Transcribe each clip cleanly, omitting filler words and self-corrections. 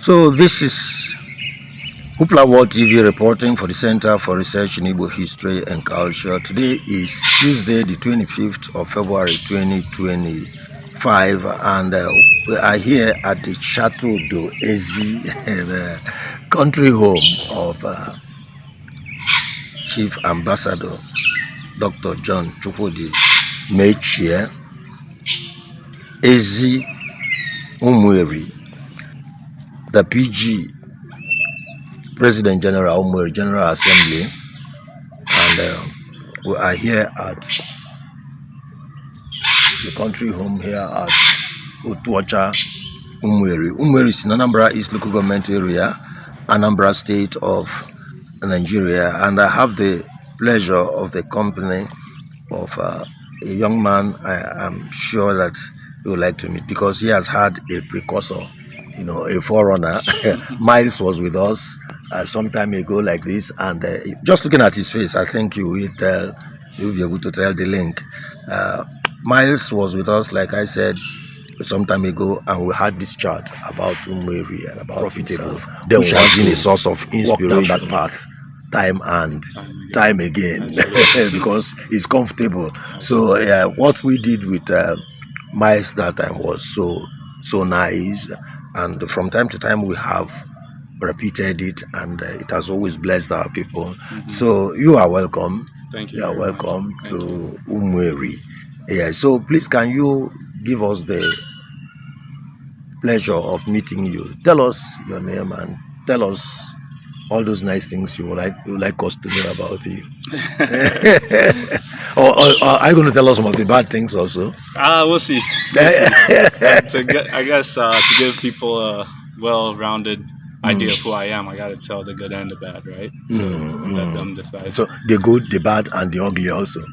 So this is Hoopla World TV reporting for the Center for Research in Igbo History and Culture. Today is Tuesday, the 25th of February 2025, and we are here at the Chateau, the country home of Chief Ambassador Dr. John Chukwudi Metchie, Ezi Umueri, the PG, President General Umueri General Assembly, and we are here at the country home here at Otuocha, Umueri. Umueri is in Anambra East Local Government Area, Anambra State of Nigeria, and I have the pleasure of the company of a young man I am sure that you would like to meet, because he has had a precursor, a forerunner. Miles was with us some time ago like this, and just looking at his face, I think you'll be able to tell the link. Miles was with us, like I said, some time ago, and we had this chat about Umueri and about profitable, which has been a source of inspiration. That path time and time again because it's comfortable. So what we did with Miles that time was so nice, and from time to time we have repeated it, and it has always blessed our people. So you are welcome. Thank you. You are welcome to Umueri. So please, can you give us the pleasure of meeting you? Tell us your name and tell us all those nice things you would like us to know about you. or are you going to tell us some of the bad things also? We'll see. To give people a well-rounded idea of who I am, I got to tell the good and the bad, right? So let them decide. So the good, the bad, and the ugly also.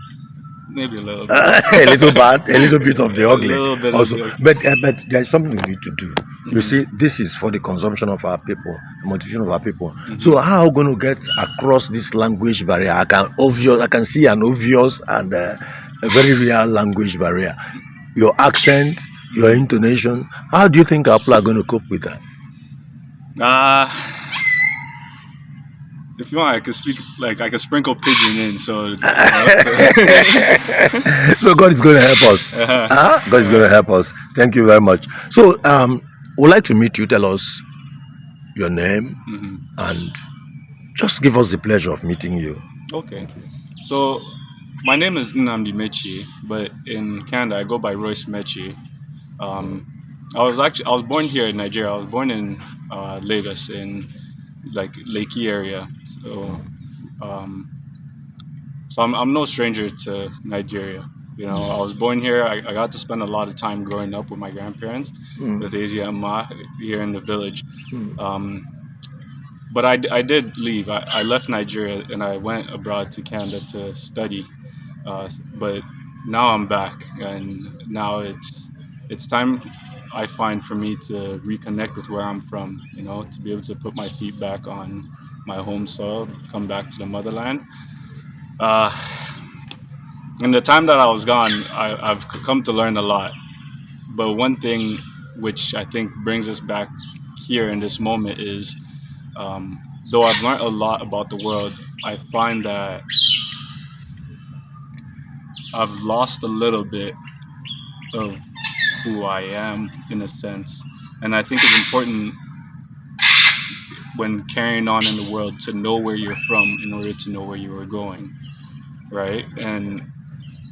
Maybe a little bit. A little bad, a little bit of the ugly also. But there's something we need to do. You see, this is for the consumption of our people, the motivation of our people. So how are we going to get across this language barrier? I can see an obvious and a very real language barrier. Your accent, your intonation. How do you think our people are going to cope with that? If you want, I could speak, I could sprinkle pidgin in, so... So God is going to help us. God is going to help us. Thank you very much. So, we'd like to meet you. Tell us your name and just give us the pleasure of meeting you. Okay. So, my name is Nnamdi Metchie, but in Canada, I go by Royce Metchie. I was born here in Nigeria. I was born in Lagos, in Lakey area. So I'm no stranger to Nigeria. I was born here. I got to spend a lot of time growing up with my grandparents, with Ezi and Ma here in the village. But I did leave. I left Nigeria and I went abroad to Canada to study. But now I'm back, and now it's time, I find, for me to reconnect with where I'm from, to be able to put my feet back on my home soil, come back to the motherland. In the time that I was gone, I've come to learn a lot. But one thing which I think brings us back here in this moment is, though I've learned a lot about the world, I find that I've lost a little bit of who I am, in a sense. And I think it's important when carrying on in the world to know where you're from in order to know where you are going, right? And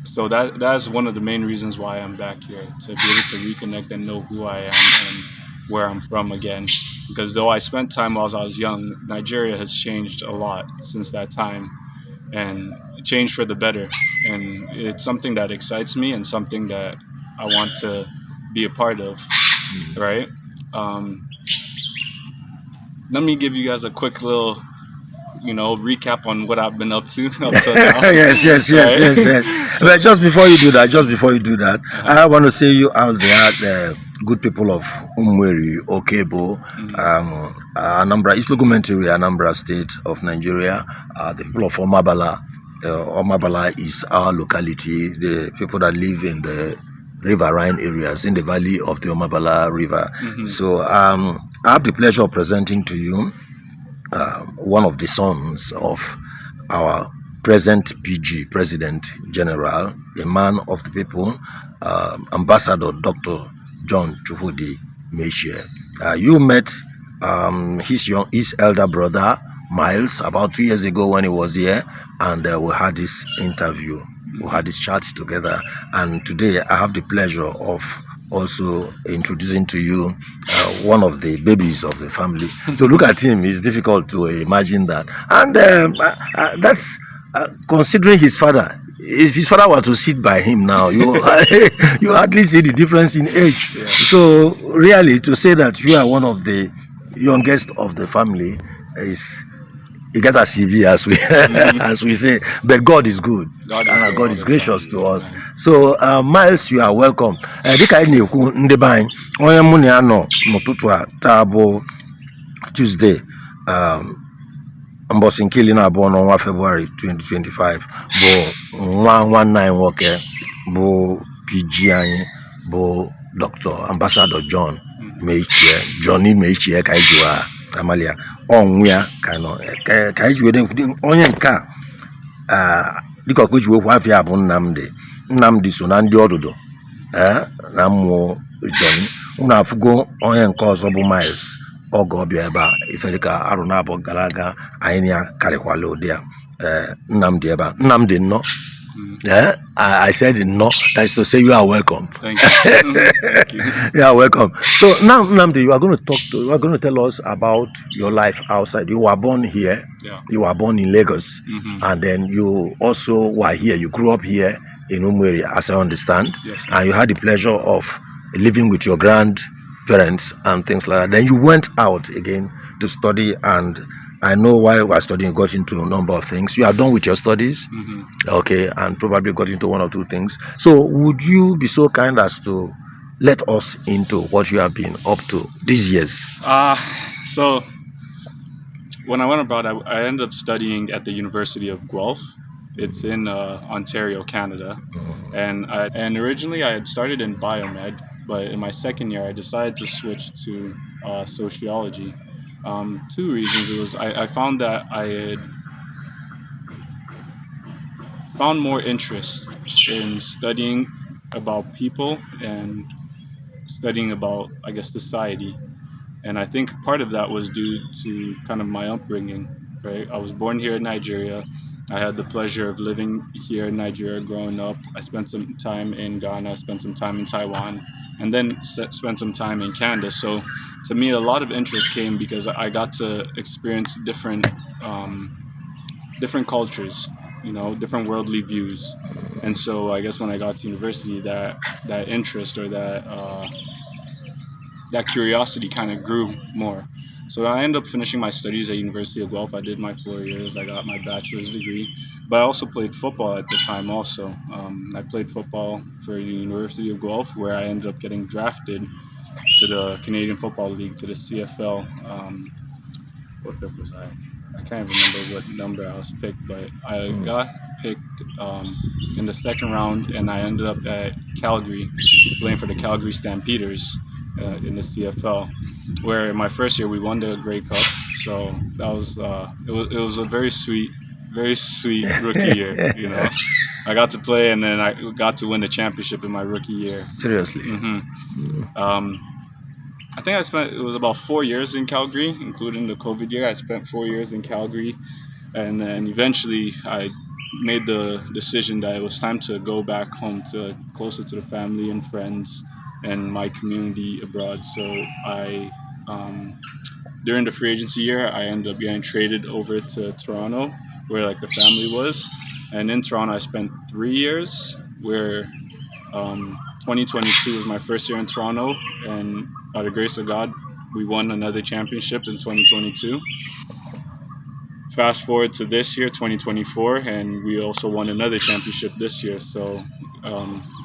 so that's one of the main reasons why I'm back here, to be able to reconnect and know who I am and where I'm from again. Because though I spent time while I was young, Nigeria has changed a lot since that time, and changed for the better. And it's something that excites me and something that I want to be a part of, right? Let me give you guys a quick little, recap on what I've been up to up till now. Yes. But just before you do that, I want to say you out there, good people of Umueri, Okebo, Anambra East Local Government Area, Anambra State of Nigeria, the people of Omabala. Omabala is our locality, the people that live in the riverine areas in the valley of the Omabala River. So I have the pleasure of presenting to you one of the sons of our present PG, President General, a man of the people, Ambassador Dr. John Chukwudi Metchie. You met his elder brother, Miles, about 2 years ago when he was here, and we had this interview, we had this chat together. And today I have the pleasure of also introducing to you one of the babies of the family. To look at him, it's difficult to imagine that. And that's considering his father. If his father were to sit by him now, you you hardly see the difference in age. Yeah. So really, to say that you are one of the youngest of the family is, you get a CV, as we as we say. But God is good. God is gracious to us. So Miles, you are welcome. Dịka anyị na-ekwu ndị be anyị, onye mụ na ya nọ n'ụtụtụ a taa bụ Tuesday, mbọsị nke iri na abụọ n'ọnwa February 2025, bụ nwa nwanne anyị nwoke bụ PG anyị bụ Dr. Ambassador John Metchie, Johnny Metchie ka anyị jiwa amalia ọnwụ ya ka nọ ka anyị jiwede onye nke a dịka ọkụ ji wekwu afọ ya bụ Nnamdi so na ndị ọdụdụ na mmụọ Johnny. Unu afụgo onye nke ọzọ bụ Miles oge ọbịa ebe a ife dịka arụ na abụọ gara aga anyị ya karịkwala ụdị ya. Nnamdi ebe a, Nnamdi nnọọ. I said no. That is to say, you are welcome. Thank you. Thank you. You are welcome. So now, Nnamdi, you are going to tell us about your life outside. You were born here. Yeah. You were born in Lagos, and then you also were here. You grew up here in Umueri, as I understand, Yes. and you had the pleasure of living with your grandparents and things like that. Then you went out again to study, and I know while you were studying, you got into a number of things. You are done with your studies, okay, and probably got into one or two things. So would you be so kind as to let us into what you have been up to these years? So when I went abroad, I ended up studying at the University of Guelph. It's in Ontario, Canada. And originally I had started in biomed, but in my second year I decided to switch to sociology. Two reasons. It was I found that I had found more interest in studying about people and studying about, I guess, society. And I think part of that was due to kind of my upbringing, right? I was born here in Nigeria. I had the pleasure of living here in Nigeria growing up. I spent some time in Ghana, spent some time in Taiwan, and then spent some time in Canada. So to me, a lot of interest came because I got to experience different cultures, different worldly views. And so I guess when I got to university, that interest or that curiosity kind of grew more. So I ended up finishing my studies at University of Guelph. I did my 4 years. I got my bachelor's degree. But I also played football at the time also. I played football for the University of Guelph, where I ended up getting drafted to the Canadian Football League, to the CFL. What pick was I? I can't remember what number I was picked, but I got picked in the second round, and I ended up at Calgary, playing for the Calgary Stampeders in the CFL, where in my first year we won the Grey Cup. So that was it was a very sweet rookie year. I got to play, and then I got to win the championship in my rookie year. Seriously. I think it was about 4 years in Calgary, including the COVID year. I spent 4 years in Calgary, and then eventually I made the decision that it was time to go back home, to closer to the family and friends and my community abroad. So I during the free agency year, I ended up getting traded over to Toronto, where the family was. And in Toronto, I spent 3 years, where 2022 was my first year in Toronto, and by the grace of God, we won another championship in 2022. Fast forward to this year, 2024, and we also won another championship this year. So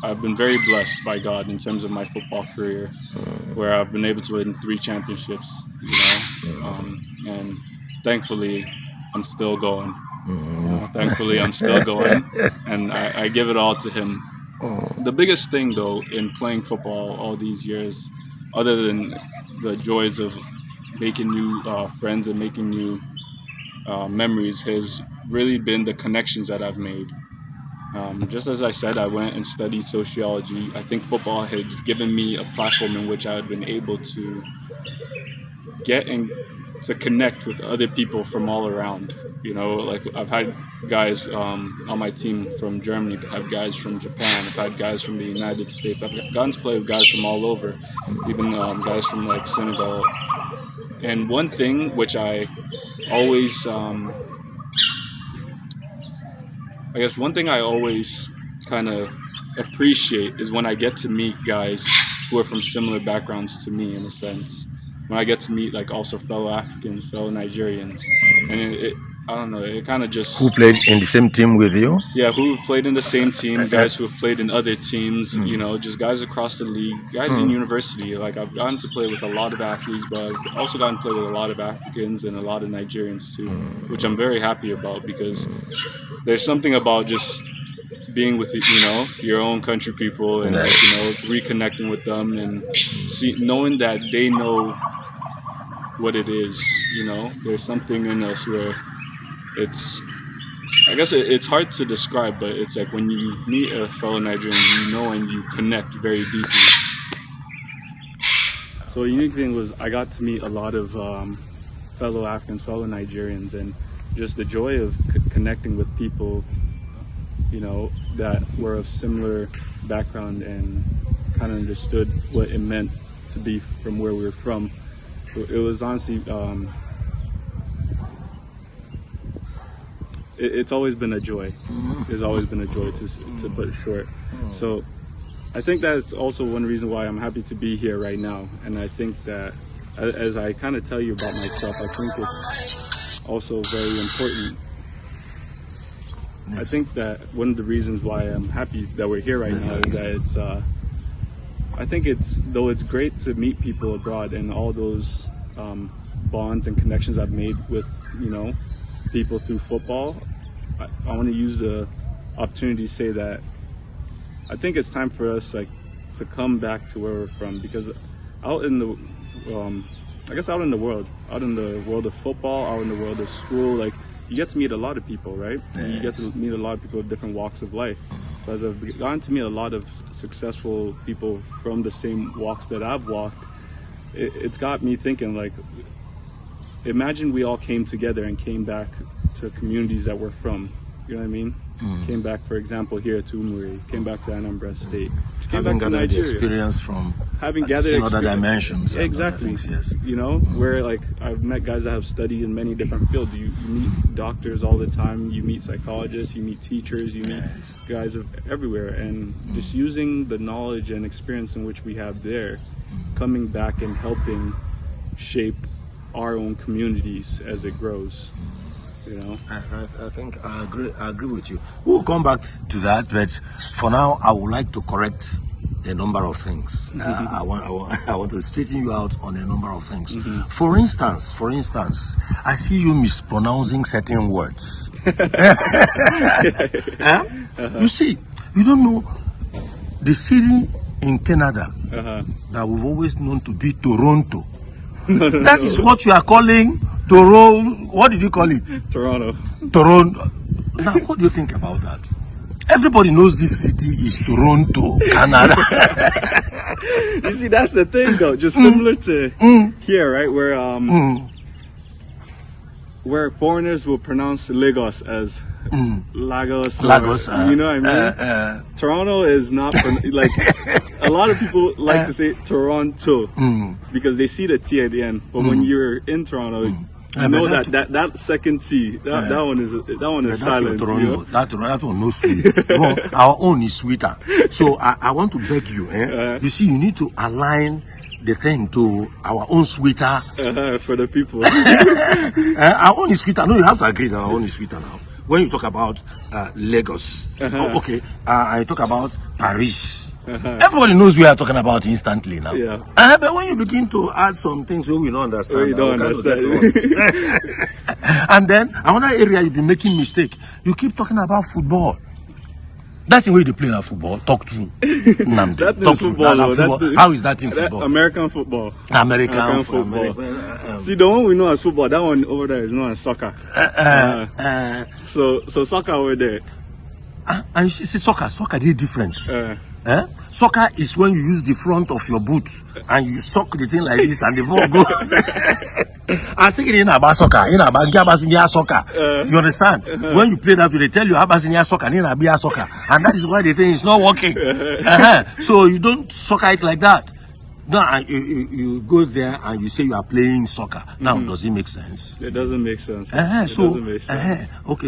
I've been very blessed by God in terms of my football career, where I've been able to win 3 championships, and thankfully I'm still going. Thankfully I'm still going, and I give it all to Him. The biggest thing, though, in playing football all these years, other than the joys of making new friends and making new memories has really been the connections that I've made. Just as I said, I went and studied sociology. I think football had given me a platform in which I had been able to get and to connect with other people from all around. You know, like I've had guys on my team from Germany, I've had guys from Japan, I've had guys from the United States. I've gotten to play with guys from all over, even guys from like Senegal. And one thing which I always, I guess one thing I always kind of appreciate is when I get to meet guys who are from similar backgrounds to me, in a sense. When I get to meet like also fellow Africans, fellow Nigerians, and I don't know, it kind of just... Who played in the same team with you? Yeah, who have played in the same team, guys who have played in other teams, you know, just guys across the league, guys in university. Like I've gotten to play with a lot of athletes, but I've also gotten to play with a lot of Africans and a lot of Nigerians too, which I'm very happy about, because there's something about just being with, you know, your own country people and like, you know, reconnecting with them and knowing that they know what it is. You know, there's something in us where it's, I guess it's hard to describe, but it's like when you meet a fellow Nigerian, you know, and you connect very deeply. So the unique thing was I got to meet a lot of fellow Africans, fellow Nigerians, and just the joy of connecting with people, you know, that were of similar background and kind of understood what it meant to be from where we were from. It was honestly, it's always been a joy. It's always been a joy, to put it short. So I think that's also one reason why I'm happy to be here right now. And I think that as I kind of tell you about myself, I think it's also very important. I think that one of the reasons why I'm happy that we're here right now is that it's, I think though it's great to meet people abroad and all those bonds and connections I've made with, you know, people through football, I want to use the opportunity to say that I think it's time for us like to come back to where we're from, because out in the, I guess out in the world of football, out in the world of school, like you get to meet a lot of people, right? You get to meet a lot of people of different walks of life. But as I've gotten to meet a lot of successful people from the same walks that I've walked, it's got me thinking, like, imagine we all came together and came back to communities that we're from. You know what I mean? Came back, for example, here to Umueri, came back to Anambra State, came back to Nigeria. The experience from having gathered other dimensions. Exactly. Things, yes. You know, where like I've met guys that have studied in many different fields. You meet doctors all the time, you meet psychologists, you meet teachers, you meet guys of everywhere, and just using the knowledge and experience in which we have there, coming back and helping shape our own communities as it grows. You know, I think I agree with you. We'll come back to that, but for now, I would like to correct a number of things. I want to straighten you out on a number of things. For instance, I see you mispronouncing certain words. You see, you don't know the city in Canada that we've always known to be Toronto. That is what you are calling Toronto. What did you call it? Toronto. Now, what do you think about that? Everybody knows this city is Toronto, Canada. You see, that's the thing, though. Just similar to here, right? Where foreigners will pronounce Lagos as Lagos. Lagos. You know what I mean? Toronto is not like. A lot of people like to say Toronto because they see the T at the end. But when you're in Toronto, you know that second T, that one is silent. Toronto, that one no sweet. No, our own is sweeter. So I want to beg you. You see, you need to align the thing to our own sweeter. For the people. Our own is sweeter. No, you have to agree that our own is sweeter now. When you talk about Lagos, I talk about Paris. Everybody knows we are talking about instantly now. Yeah. But when you begin to add some things we don't understand, you don't understand. And then another area you've been making mistake. You keep talking about football. That thing where they play in football, talk to Nnamdi. That Talk is to football. that football. How is that in football? American football. American football. See, the one we know as football, that one over there is known as soccer. So soccer over there. And you see, soccer they different. Soccer is when you use the front of your boot and you suck the thing like this and the ball goes. I was thinking about soccer, soccer. You understand? When you play that, they tell you about soccer, soccer, and that is why the thing is not working. So you don't soccer it like that. No, you go there and you say you are playing soccer. Now, does it make sense? It doesn't make sense. Okay,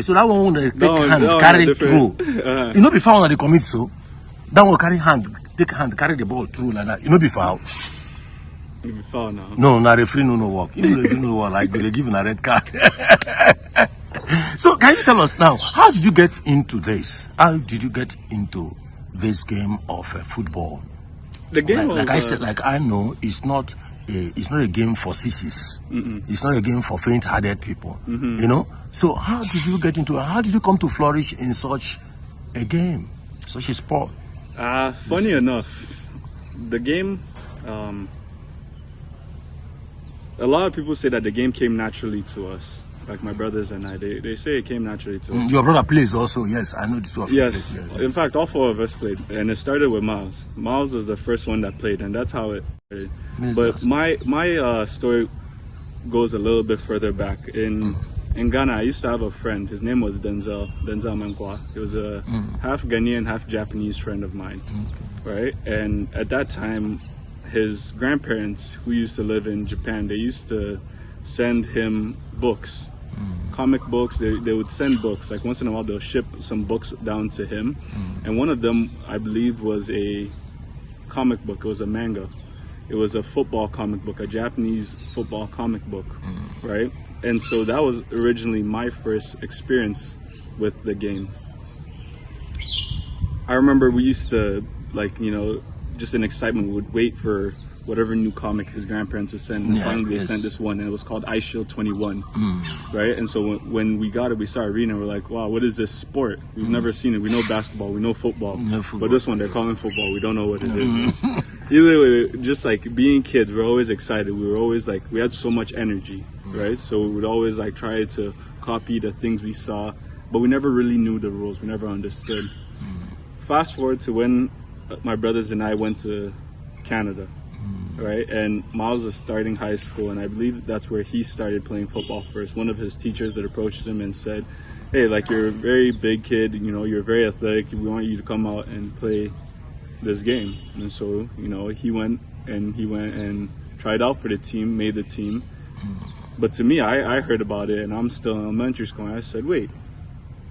so that one take hand, carry it through. You know, before when they commit so, that one carry hand, take hand, carry the ball through like that. You know, before. Foul now. No, not referee no work. Even if you no work, like they give a red card. So can you tell us now, how did you get into this? How did you get into this game of football? The game, like I said, like I know, it's not a game for sissies. It's not a game for faint-hearted people. You know. So how did you get into it? How did you come to flourish in such a game, such a sport? Funny enough, the game. A lot of people say that the game came naturally to us, like my brothers and I. They say it came naturally to us. Your brother plays also, yes. I know the two of you. Yes. In fact, all four of us played, and it started with Miles. Miles was the first one that played, and that's how it started. But my story goes a little bit further back. In Ghana, I used to have a friend. His name was Denzel Menkwa. He was a half Ghanaian, half Japanese friend of mine, right? And at that time, his grandparents, who used to live in Japan, they used to send him books, comic books. They would send books. Like once in a while, they'll ship some books down to him. And one of them, I believe, was a comic book. It was a manga. It was a football comic book, a Japanese football comic book, right? And so that was originally my first experience with the game. I remember we used to, like, you know, just in excitement, we would wait for whatever new comic his grandparents would send. And finally, they sent this one, and it was called Ice Shield 21, right? And so when we got it, we started reading, and we're like, wow, what is this sport? We've never seen it. We know basketball, we know football, but this one, they're calling football. We don't know what it is. Either way, just like being kids, we're always excited. We were always like, we had so much energy, right? So we would always like try to copy the things we saw, but we never really knew the rules. We never understood. Fast forward to when my brothers and I went to Canada, right? And Miles was starting high school, and I believe that's where he started playing football first. One of his teachers that approached him and said, hey, like, you're a very big kid, you know, you're very athletic, we want you to come out and play this game. And so, you know, he went and tried out for the team, made the team. But to me, I heard about it, and I'm still in elementary school, and I said, wait,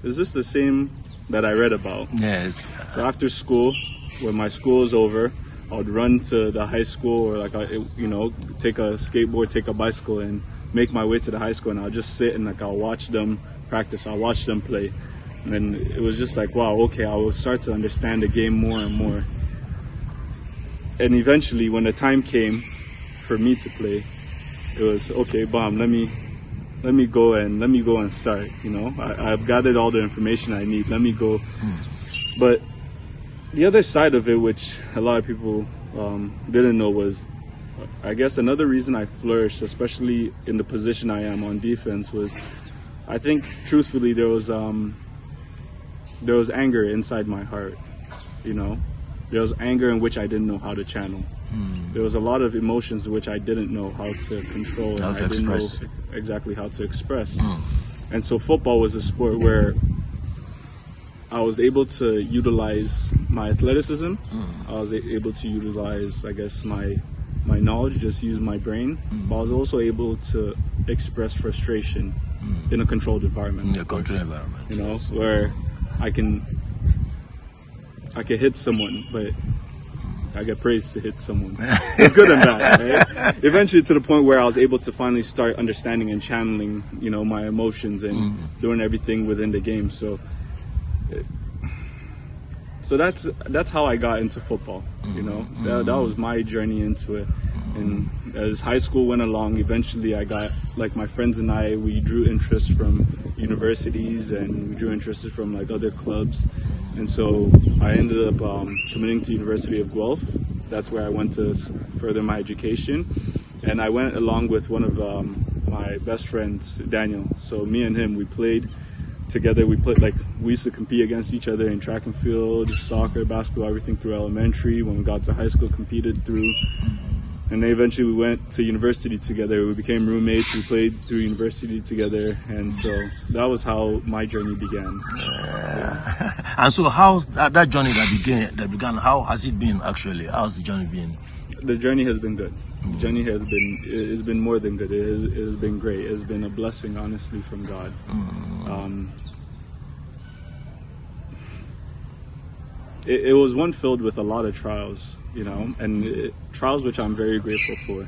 is this the same that I read about? Yes. So after school, when my school is over, I would run to the high school, or like, you know, take a skateboard, take a bicycle, and make my way to the high school, and I'll just sit and like I'll watch them practice, I'll watch them play. And it was just like, wow, okay, I will start to understand the game more and more. And eventually, when the time came for me to play, it was, okay, Bam, let me go and start. You know, I've gathered all the information I need. Let me go. But the other side of it, which a lot of people didn't know, was, I guess another reason I flourished, especially in the position I am on defense, was, I think truthfully there was anger inside my heart. You know, there was anger in which I didn't know how to channel. There was a lot of emotions which I didn't know how to control, and I didn't know exactly how to express. And so football was a sport where I was able to utilize my athleticism. I was able to utilize, I guess, my knowledge, just use my brain. But I was also able to express frustration in a controlled environment. In a controlled environment. You know, where I can hit someone, but I get praised to hit someone. It's good and bad, right? Eventually, to the point where I was able to finally start understanding and channeling, you know, my emotions and doing everything within the game. So that's how I got into football. You know, that was my journey into it. And as high school went along, eventually I got, like, my friends and I, we drew interest from universities, and we drew interest from like other clubs. And so I ended up committing to University of Guelph. That's where I went to further my education. And I went along with one of my best friends, Daniel. So me and him, we played together. We used to compete against each other in track and field, soccer, basketball, everything through elementary. When we got to high school, competed through. And then eventually we went to university together. We became roommates. We played through university together. And so that was how my journey began. And so how's that journey that began, how has it been actually? How's the journey been? The journey has been good. The journey has been more than good. It has been great. It has been a blessing, honestly, from God. It was one filled with a lot of trials, you know, and trials which I'm very grateful for.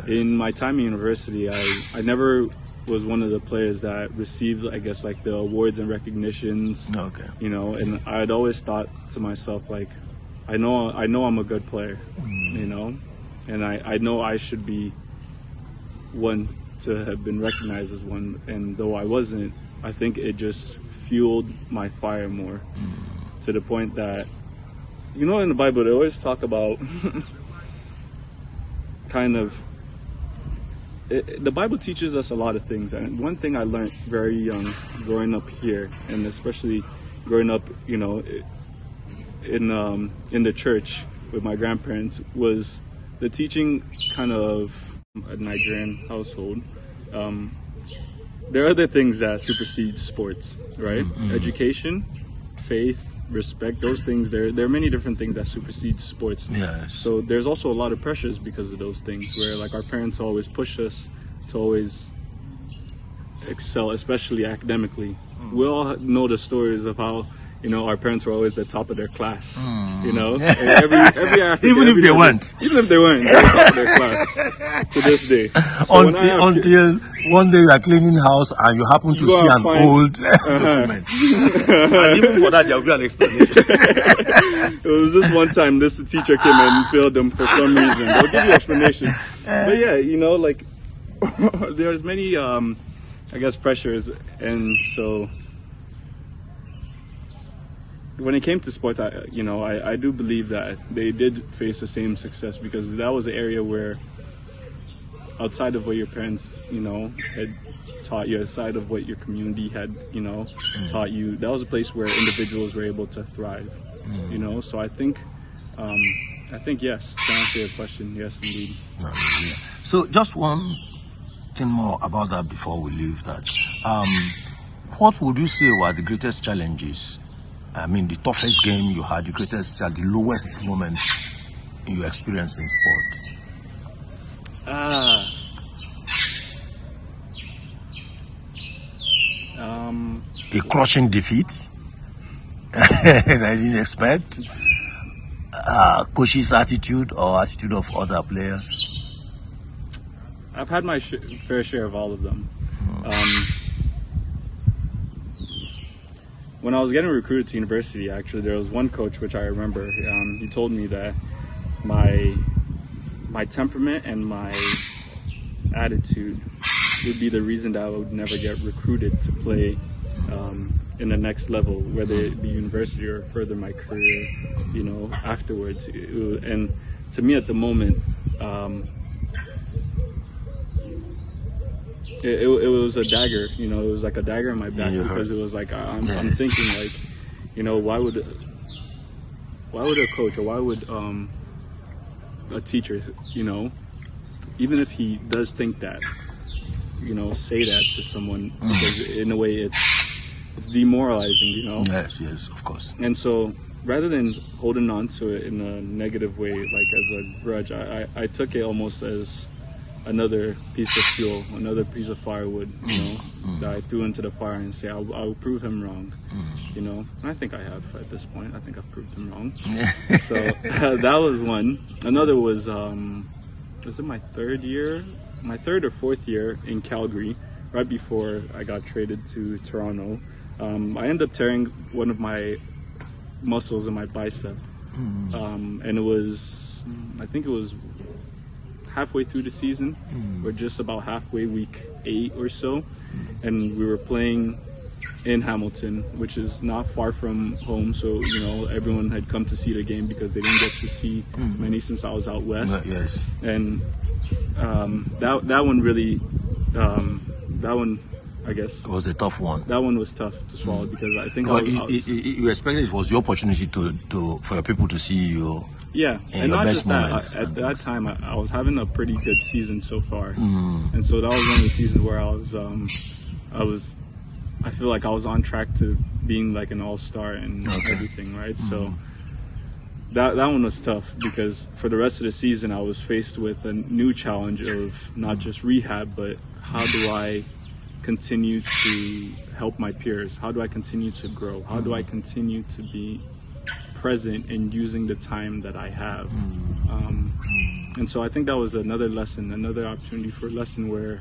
In my time in university, I never was one of the players that received, I guess, like the awards and recognitions. Okay. You know, and I'd always thought to myself, like, I know I'm a good player, you know, and I know I should be one to have been recognized as one. And though I wasn't, I think it just fueled my fire more. To the point that, you know, in the Bible, they always talk about the Bible teaches us a lot of things. And one thing I learned very young, growing up here, and especially growing up, you know, in the church with my grandparents, was the teaching kind of a Nigerian household. There are other things that supersede sports, right? Education, faith, respect, those things. There are many different things that supersede sports. Yes. So there's also a lot of pressures because of those things, where like our parents always push us to always excel, especially academically. We all know the stories of how, you know, our parents were always the top of their class. You know, every African, even if they weren't, they were top of their class to this day. So until one day you are cleaning house and you happen to see an old document, and even for that there will be an explanation. It was just one time this teacher came and failed them for some reason. They'll give you explanation. But yeah, you know, like there's many, I guess, pressures, and so. When it came to sports, I do believe that they did face the same success, because that was an area where, outside of what your parents, you know, had taught you, outside of what your community had, you know, taught you, that was a place where individuals were able to thrive, you know. So I think yes, to answer your question, yes, indeed. So just one thing more about that before we leave that. What would you say were the greatest challenges? I mean, the toughest game you had, the greatest, the lowest moment in your experience in sport? A crushing defeat that I didn't expect. Coach's attitude or attitude of other players? I've had my fair share of all of them. When I was getting recruited to university, actually, there was one coach which I remember. He told me that my temperament and my attitude would be the reason that I would never get recruited to play in the next level, whether it be university or further my career, you know, afterwards. And to me, at the moment, it was a dagger, you know. It was like a dagger in my back, because it was like I'm thinking, like, you know, why would a coach, or why would a teacher, you know, even if he does think that, you know, say that to someone, because in a way it's demoralizing, you know. Yes, of course. And so rather than holding on to it in a negative way, like as a grudge, I took it almost as another piece of fuel, another piece of firewood, you know, that I threw into the fire and say, I'll prove him wrong, you know. And I think I have at this point. I think I've proved him wrong. So that was one. Another was it my third or fourth year in Calgary, right before I got traded to Toronto. I ended up tearing one of my muscles in my bicep, and it was, I think it was halfway through the season. We're just about halfway, week 8 or so, and we were playing in Hamilton, which is not far from home. So, you know, everyone had come to see the game because they didn't get to see many since I was out west. Yes. And that one really, that one, I guess, It was a tough one. that one was tough to swallow because I think Well, I was, you expected it was your opportunity for your people to see you. yeah, in and your not best just that. moments At and that things. time, I was having a pretty good season so far, and so that was one of the seasons where I feel like I was on track to being like an all-star and everything, right? So that one was tough because for the rest of the season, I was faced with a new challenge of not just rehab, but how do I continue to help my peers? How do I continue to grow? How do I continue to be present in using the time that I have? And so I think that was another lesson, another opportunity for a lesson where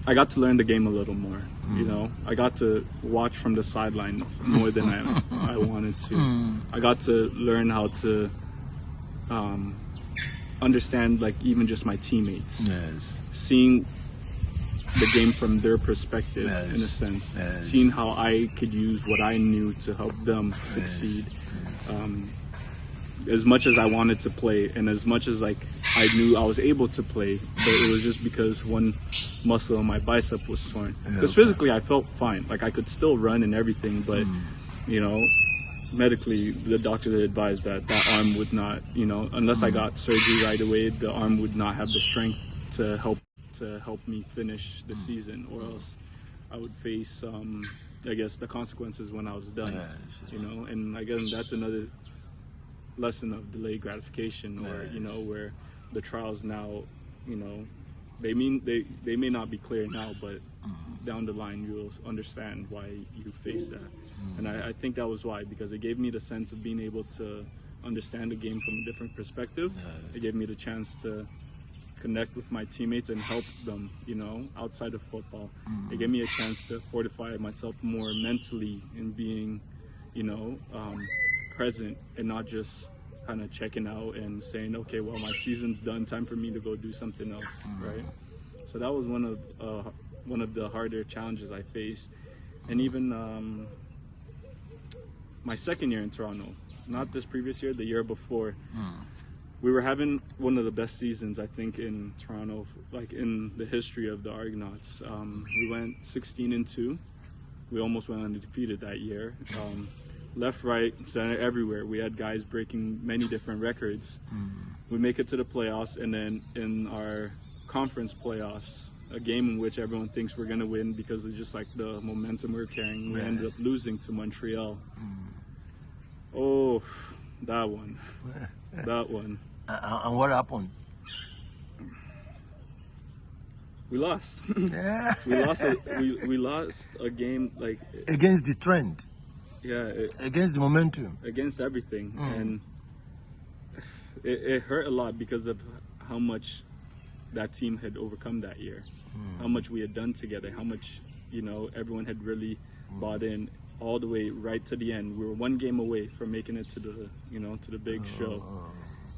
I got to learn the game a little more. You know, I got to watch from the sideline more than I wanted to. I got to learn how to understand, like, even just my teammates. Yes. Seeing the game from their perspective, Yes. in a sense. Yes. Seeing how I could use what I knew to help them succeed. As much as I wanted to play and as much as like I knew I was able to play, but it was just because one muscle in my bicep was torn. Because physically I felt fine. Like I could still run and everything, but you know, medically the doctor had advised that arm would not, you know, unless I got surgery right away, the arm would not have the strength to help me finish the season, or else I would face I guess the consequences when I was done. You know, and I guess that's another lesson of delayed gratification, or you know, where the trials now, you know, they may not be clear now, but down the line you'll understand why you face that. And I think that was why, because it gave me the sense of being able to understand the game from a different perspective. It gave me the chance to connect with my teammates and help them, you know, outside of football. It gave me a chance to fortify myself more mentally in being, you know, present and not just kind of checking out and saying, okay, well, my season's done, time for me to go do something else, right? So that was one of the harder challenges I faced. And even my second year in Toronto, not this previous year, the year before, we were having one of the best seasons, I think, in Toronto, like in the history of the Argonauts. We went 16-2. We almost went undefeated that year. Left, right, center, everywhere. We had guys breaking many different records. We make it to the playoffs, and then in our conference playoffs, a game in which everyone thinks we're going to win because of just like the momentum we're carrying, we ended up losing to Montreal. Oh, that one. That one. And what happened? We lost. Yeah. We lost a game, like, Against the trend. yeah, Against the momentum. against everything, and it hurt a lot because of how much that team had overcome that year, how much we had done together, how much, you know, everyone had really bought in all the way right to the end. We were one game away from making it to the, you know, to the big show.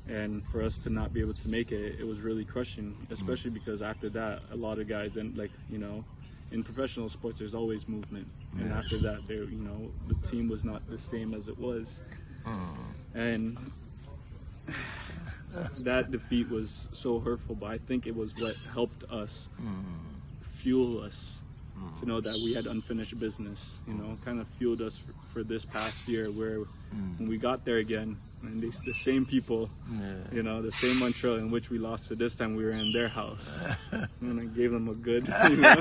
And for us to not be able to make it, it was really crushing, especially because after that, a lot of guys, and like, you know, in professional sports, there's always movement. And after that, there, you know, the team was not the same as it was. And that defeat was so hurtful, but I think it was what helped us fuel us to know that we had unfinished business, you know, kind of fueled us for this past year, where when we got there again, and the same people, you know, the same Montreal in which we lost to, this time we were in their house, and I gave them a good, you know?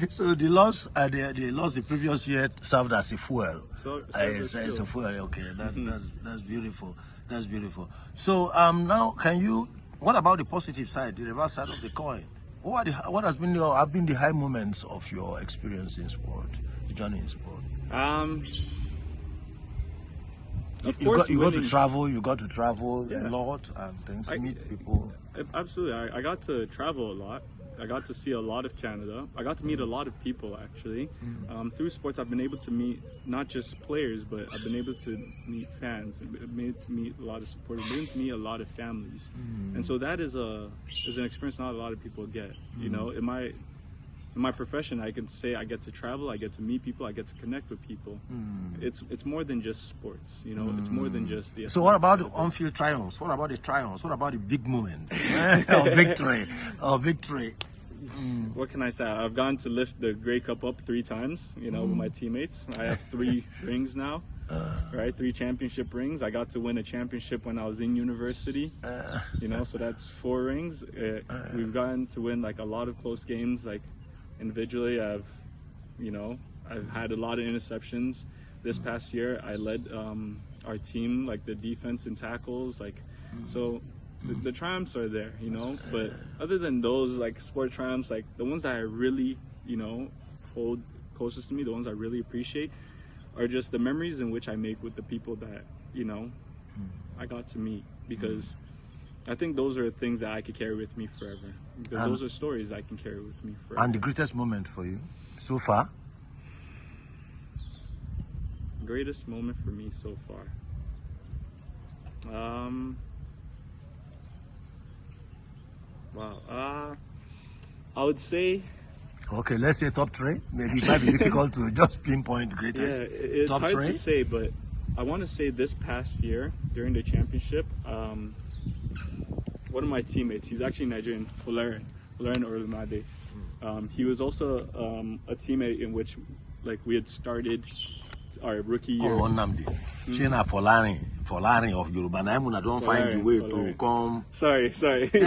So the loss, they lost the previous year served as a fuel. It's a fuel. Okay, that's beautiful. That's beautiful. So now, what about the positive side, the reverse side of the coin? What have been the high moments of your experience in sport, journey in sport? You got to travel a lot and things, meet people. Absolutely, I got to travel a lot. I got to see a lot of Canada. I got to meet a lot of people, actually. Through sports, I've been able to meet not just players, but I've been able to meet fans. I've been able to meet a lot of supporters. I've been able to meet a lot of families. And so that is an experience not a lot of people get. You know, in my profession, I can say I get to travel, I get to meet people, I get to connect with people. It's more than just sports, you know. It's more than just the. So what about the on-field triumphs? What about the triumphs? What about the big moments of victory? What can I say? I've gone to lift the Grey Cup up 3 times, you know, with my teammates. I have 3 rings now, right? 3 championship rings. I got to win a championship when I was in university, you know, so that's 4 rings. We've gotten to win like a lot of close games, like individually. I've had a lot of interceptions. This past year, I led our team, like the defense and tackles, like, so. The triumphs are there, you know, but other than those like sport triumphs, like the ones that I really, you know, hold closest to me, the ones I really appreciate are just the memories in which I make with the people that, you know, I got to meet, because I think those are things that I could carry with me forever, because those are stories I can carry with me forever. And the greatest moment for you so far? Greatest moment for me so far. Wow. I would say. Okay, let's say top 3. Maybe it might be difficult to just pinpoint greatest. Yeah, it's top hard 3? to say, but I want to say this past year during the championship, one of my teammates, he's actually Nigerian, Fularen Nnamdi. He was also a teammate in which, like, we had started our rookie year. Oh, Nnamdi. Chena Fularen of Yoruba. I don't find the way to come. Sorry. Sorry. Say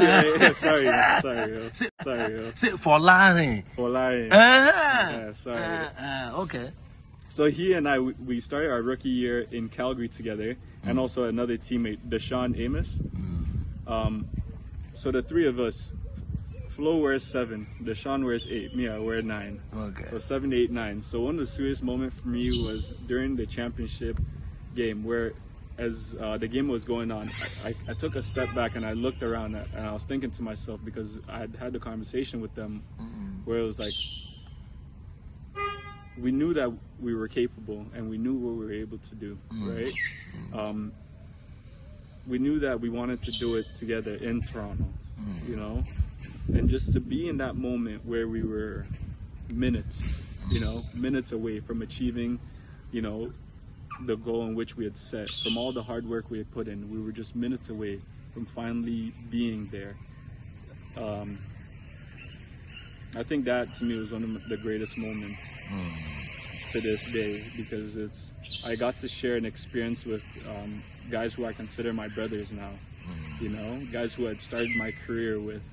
Fularen. Yeah, sorry. Okay. So he and I, we started our rookie year in Calgary together, and also another teammate, Deshaun Amos. So the 3 of us, Flo wears 7, Deshaun wears 8, me I wear 9. Okay. So 7, 8, 9. So one of the serious moments for me was during the championship game, where as the game was going on, I took a step back and I looked around and I was thinking to myself, because I had the conversation with them where it was like, we knew that we were capable and we knew what we were able to do, right? We knew that we wanted to do it together in Toronto, you know? And just to be in that moment where we were minutes away from achieving, you know, the goal in which we had set, from all the hard work we had put in, we were just minutes away from finally being there. I think that to me was one of the greatest moments to this day, because I got to share an experience with guys who I consider my brothers now, you know, guys who had started my career with.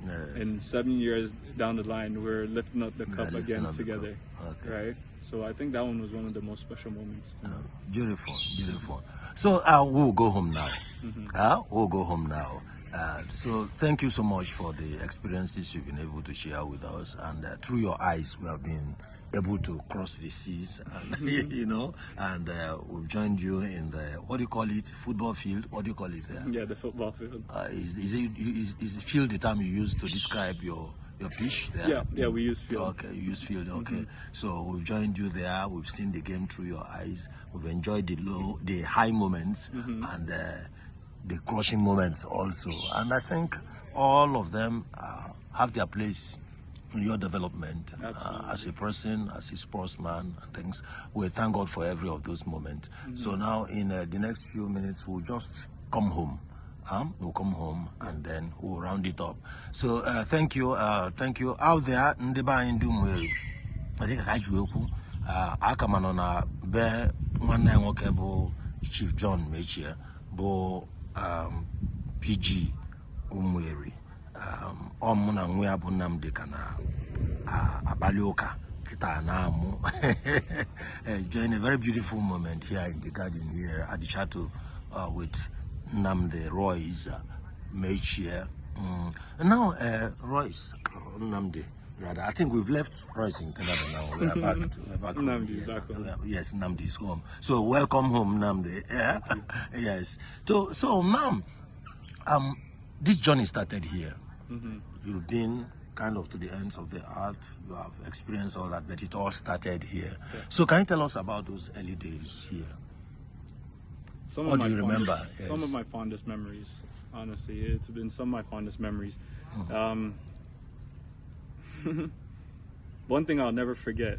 Yes. And 7 years down the line, we're lifting up the cup again together, right? So I think that one was one of the most special moments. Beautiful. So we'll go home now. We'll go home now. So thank you so much for the experiences you've been able to share with us, and through your eyes we have been able to cross the seas, and you know, and we've joined you in the, what do you call it, football field? What do you call it there? Yeah, the football field. Is field the term you use to describe your pitch there? Yeah, we use field. Okay, you use field. Okay, so we've joined you there. We've seen the game through your eyes. We've enjoyed the high moments and the crushing moments also. And I think all of them have their place in your development as a person, as a sportsman, and things. We thank God for every of those moments. So now in the next few minutes, we'll just come home. We'll come home and then we'll round it up. So thank you. Out there, Ndeba in Umueri. I think I should akamano na be nwanne nwoke bụ Chief John Metchie bụ PG Umueri. Muna nwe ya bụ Nnamdi ka na abalị ụka kita na amụ. Enjoying a very beautiful moment here in the garden here at the Chateau with Nnamdi, Royce, Metchie. Now Royce, Nnamdi, rather, I think we've left Royce in Canada now. We're back Nnamdi, home. back home. Yes, Nnamdi is home. So welcome home, Nnamdi. Yeah. Yes. So now, this journey started here. You've been kind of to the ends of the earth. You have experienced all that, but it all started here. Yeah. So can you tell us about those early days here? What do you remember? Yes. Some of my fondest memories, honestly. It's been some of my fondest memories. one thing I'll never forget